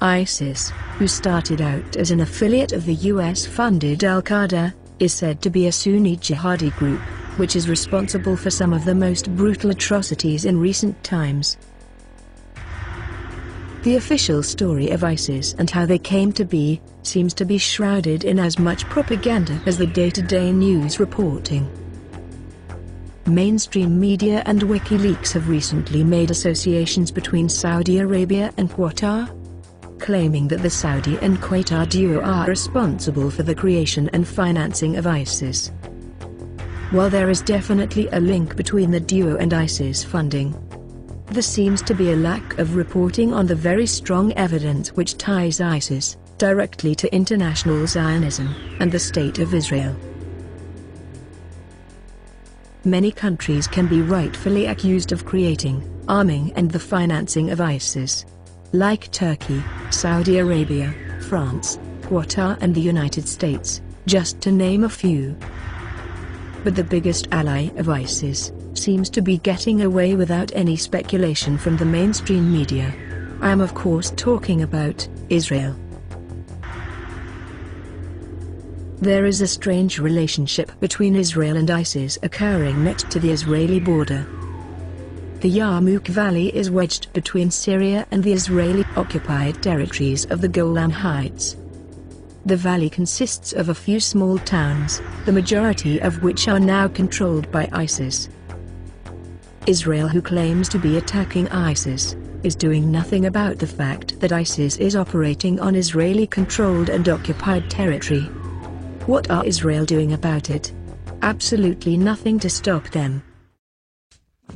ISIS, who started out as an affiliate of the US-funded Al-Qaeda, is said to be a Sunni jihadi group, which is responsible for some of the most brutal atrocities in recent times. The official story of ISIS and how they came to be, seems to be shrouded in as much propaganda as the day-to-day news reporting. Mainstream media and WikiLeaks have recently made associations between Saudi Arabia and Qatar, claiming that the Saudi and Qatar duo are responsible for the creation and financing of ISIS. While there is definitely a link between the duo and ISIS funding, there seems to be a lack of reporting on the very strong evidence which ties ISIS directly to international Zionism and the State of Israel. Many countries can be rightfully accused of creating, arming and the financing of ISIS, like Turkey, Saudi Arabia, France, Qatar and the United States, just to name a few. But the biggest ally of ISIS seems to be getting away without any speculation from the mainstream media. I am of course talking about Israel. There is a strange relationship between Israel and ISIS occurring next to the Israeli border. The Yarmouk Valley is wedged between Syria and the Israeli-occupied territories of the Golan Heights. The valley consists of a few small towns, the majority of which are now controlled by ISIS. Israel, who claims to be attacking ISIS, is doing nothing about the fact that ISIS is operating on Israeli-controlled and occupied territory. What are Israel doing about it? Absolutely nothing to stop them.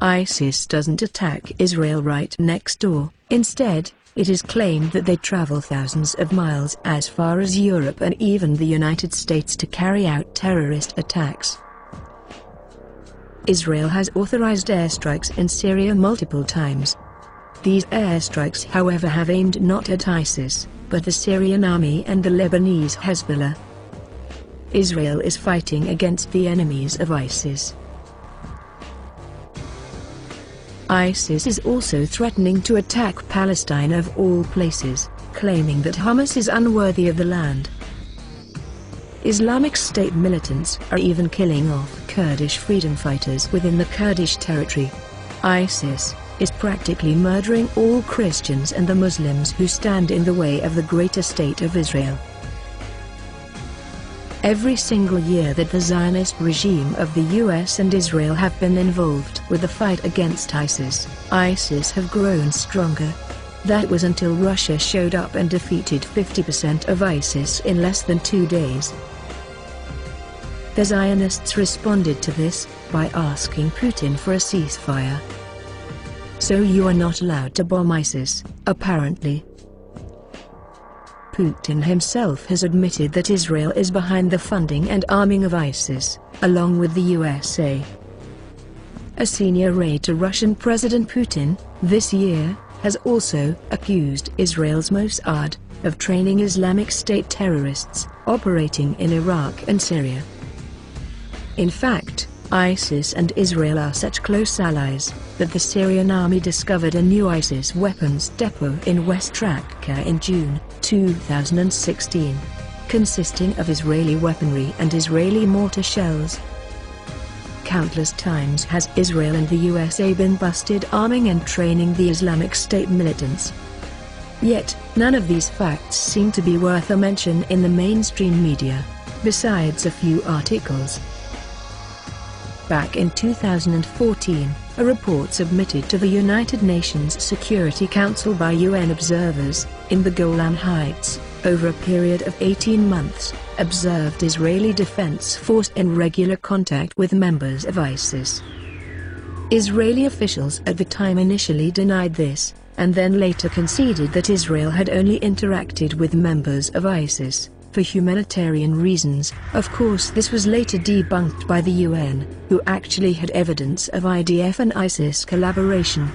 ISIS doesn't attack Israel right next door. Instead, it is claimed that they travel thousands of miles as far as Europe and even the United States to carry out terrorist attacks. Israel has authorized airstrikes in Syria multiple times. These airstrikes, however, have aimed not at ISIS, but the Syrian army and the Lebanese Hezbollah. Israel is fighting against the enemies of ISIS. ISIS is also threatening to attack Palestine of all places, claiming that Hamas is unworthy of the land. Islamic State militants are even killing off Kurdish freedom fighters within the Kurdish territory. ISIS is practically murdering all Christians and the Muslims who stand in the way of the greater state of Israel. Every single year that the Zionist regime of the US and Israel have been involved with the fight against ISIS, ISIS have grown stronger. That was until Russia showed up and defeated 50% of ISIS in less than 2 days. The Zionists responded to this by asking Putin for a ceasefire. So you are not allowed to bomb ISIS, apparently. Putin himself has admitted that Israel is behind the funding and arming of ISIS, along with the USA. A senior aide to Russian President Putin, this year, has also accused Israel's Mossad of training Islamic State terrorists operating in Iraq and Syria. In fact, ISIS and Israel are such close allies that the Syrian army discovered a new ISIS weapons depot in West Raqqa in June 2016, consisting of Israeli weaponry and Israeli mortar shells. Countless times has Israel and the USA been busted arming and training the Islamic State militants. Yet, none of these facts seem to be worth a mention in the mainstream media, besides a few articles. Back in 2014, a report submitted to the United Nations Security Council by UN observers in the Golan Heights, over a period of 18 months, observed Israeli Defense Force in regular contact with members of ISIS. Israeli officials at the time initially denied this, and then later conceded that Israel had only interacted with members of ISIS for humanitarian reasons. Of course, this was later debunked by the UN, who actually had evidence of IDF and ISIS collaboration.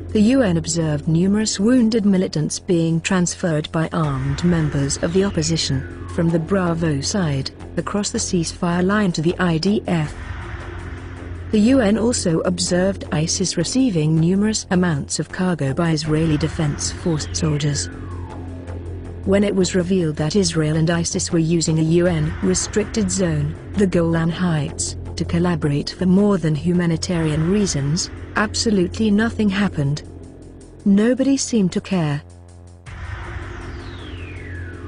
The UN observed numerous wounded militants being transferred by armed members of the opposition, from the Bravo side, across the ceasefire line to the IDF. The UN also observed ISIS receiving numerous amounts of cargo by Israeli Defense Force soldiers. When it was revealed that Israel and ISIS were using a UN-restricted zone, the Golan Heights, to collaborate for more than humanitarian reasons, absolutely nothing happened. Nobody seemed to care.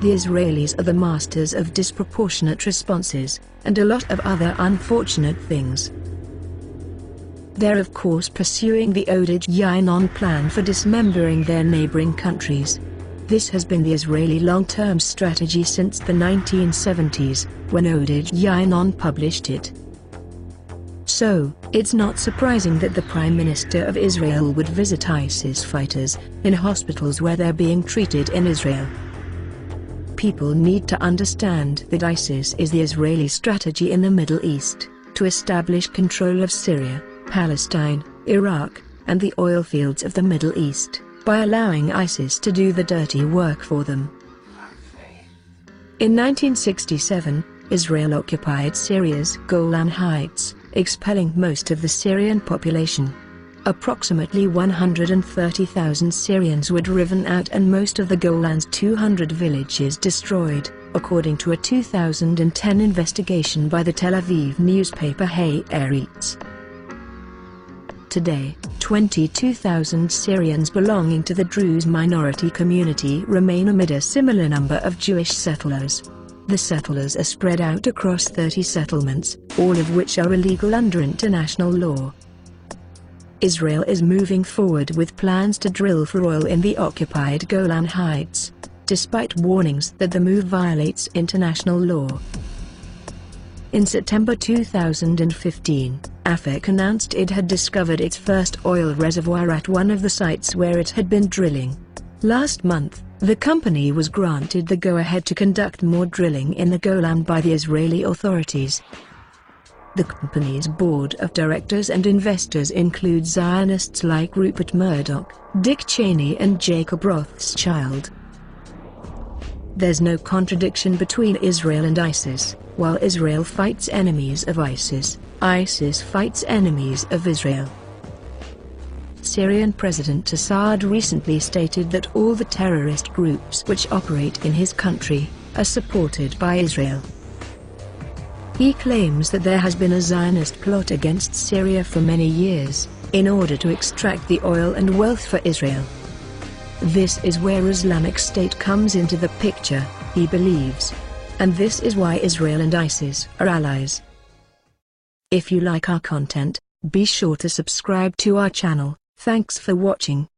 The Israelis are the masters of disproportionate responses, and a lot of other unfortunate things. They're of course pursuing the Oded Yinon plan for dismembering their neighboring countries. This has been the Israeli long-term strategy since the 1970s, when Oded Yinon published it. So, it's not surprising that the Prime Minister of Israel would visit ISIS fighters in hospitals where they're being treated in Israel. People need to understand that ISIS is the Israeli strategy in the Middle East, to establish control of Syria, Palestine, Iraq, and the oil fields of the Middle East, by allowing ISIS to do the dirty work for them. In 1967, Israel occupied Syria's Golan Heights, expelling most of the Syrian population. Approximately 130,000 Syrians were driven out and most of the Golan's 200 villages destroyed, according to a 2010 investigation by the Tel Aviv newspaper Haaretz. Today, 22,000 Syrians belonging to the Druze minority community remain amid a similar number of Jewish settlers. The settlers are spread out across 30 settlements, all of which are illegal under international law. Israel is moving forward with plans to drill for oil in the occupied Golan Heights, despite warnings that the move violates international law. In September 2015, AFEC announced it had discovered its first oil reservoir at one of the sites where it had been drilling. Last month, the company was granted the go-ahead to conduct more drilling in the Golan by the Israeli authorities. The company's board of directors and investors include Zionists like Rupert Murdoch, Dick Cheney and Jacob Rothschild. There's no contradiction between Israel and ISIS. While Israel fights enemies of ISIS, ISIS fights enemies of Israel. Syrian President Assad recently stated that all the terrorist groups which operate in his country are supported by Israel. He claims that there has been a Zionist plot against Syria for many years, in order to extract the oil and wealth for Israel. This is where Islamic State comes into the picture, he believes. And this is why Israel and ISIS are allies. If you like our content, be sure to subscribe to our channel. Thanks for watching.